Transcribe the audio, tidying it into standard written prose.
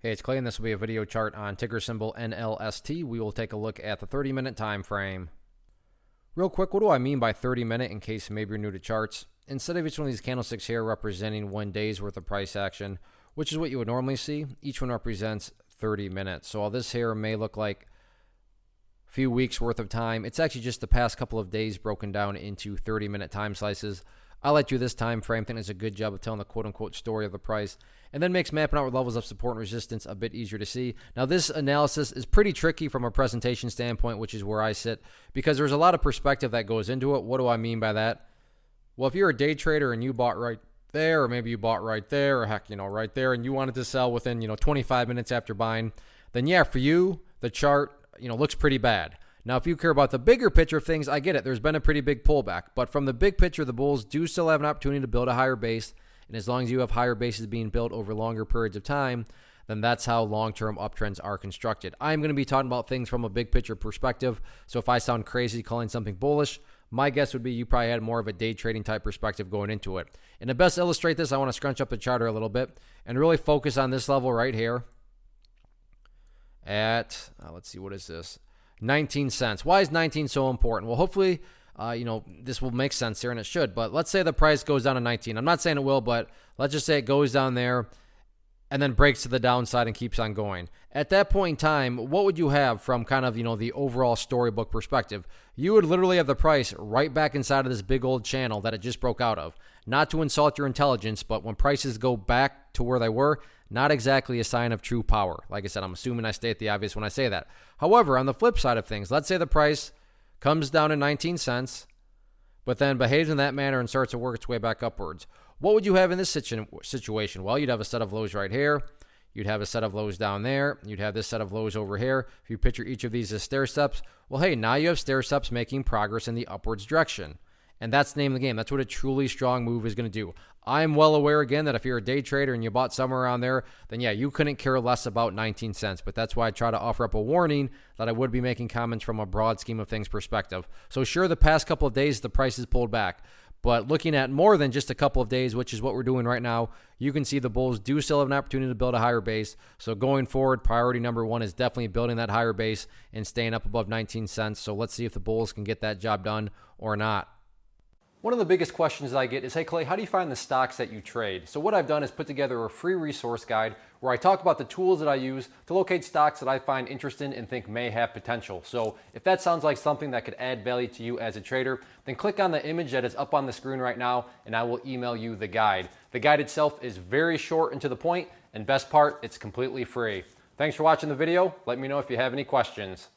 Hey, it's Clay, and this will be a video chart on ticker symbol NLST. We will take a look at the 30-minute time frame. Real quick, what do I mean by 30-minute in case maybe you're new to charts? Instead of each one of these candlesticks here representing 1 day's worth of price action, which is what you would normally see, each one represents 30 minutes. So while this here may look like a few weeks worth of time, it's actually just the past couple of days broken down into 30-minute time slices. I like to do this time frame. I think it's a good job of telling the quote-unquote story of the price, and then makes mapping out with levels of support and resistance a bit easier to see. Now, this analysis is pretty tricky from a presentation standpoint, which is where I sit, because there's a lot of perspective that goes into it. What do I mean by that? Well, if you're a day trader and you bought right there, or maybe you bought right there, or heck, right there, and you wanted to sell within, 25 minutes after buying, then yeah, for you, the chart, looks pretty bad. Now, if you care about the bigger picture of things, I get it. There's been a pretty big pullback. But from the big picture, the bulls do still have an opportunity to build a higher base. And as long as you have higher bases being built over longer periods of time, then that's how long-term uptrends are constructed. I'm going to be talking about things from a big picture perspective. So if I sound crazy calling something bullish, my guess would be you probably had more of a day trading type perspective going into it. And to best illustrate this, I want to scrunch up the charter a little bit and really focus on this level right here at, let's see, what is this? 19 cents. Why is 19 so important? Well, hopefully, this will make sense here, and it should. But let's say the price goes down to 19. I'm not saying it will, but let's just say it goes down there and then breaks to the downside and keeps on going. At that point in time, what would you have from kind of, the overall storybook perspective? You would literally have the price right back inside of this big old channel that it just broke out of. Not to insult your intelligence, but when prices go back to where they were, not exactly a sign of true power. Like I said, I'm assuming I state the obvious when I say that. However, on the flip side of things, let's say the price comes down to 19 cents, but then behaves in that manner and starts to work its way back upwards. What would you have in this situation? Well, you'd have a set of lows right here. You'd have a set of lows down there. You'd have this set of lows over here. If you picture each of these as stair steps, well, hey, now you have stair steps making progress in the upwards direction. And that's the name of the game. That's what a truly strong move is going to do. I'm well aware, again, that if you're a day trader and you bought somewhere around there, then yeah, you couldn't care less about 19 cents. But that's why I try to offer up a warning that I would be making comments from a broad scheme of things perspective. So sure, the past couple of days, the price has pulled back. But looking at more than just a couple of days, which is what we're doing right now, you can see the bulls do still have an opportunity to build a higher base. So going forward, priority number one is definitely building that higher base and staying up above 19 cents. So let's see if the bulls can get that job done or not. One of the biggest questions that I get is, hey Clay, how do you find the stocks that you trade? So what I've done is put together a free resource guide where I talk about the tools that I use to locate stocks that I find interesting and think may have potential. So if that sounds like something that could add value to you as a trader, then click on the image that is up on the screen right now and I will email you the guide. The guide itself is very short and to the point, and best part, it's completely free. Thanks for watching the video. Let me know if you have any questions.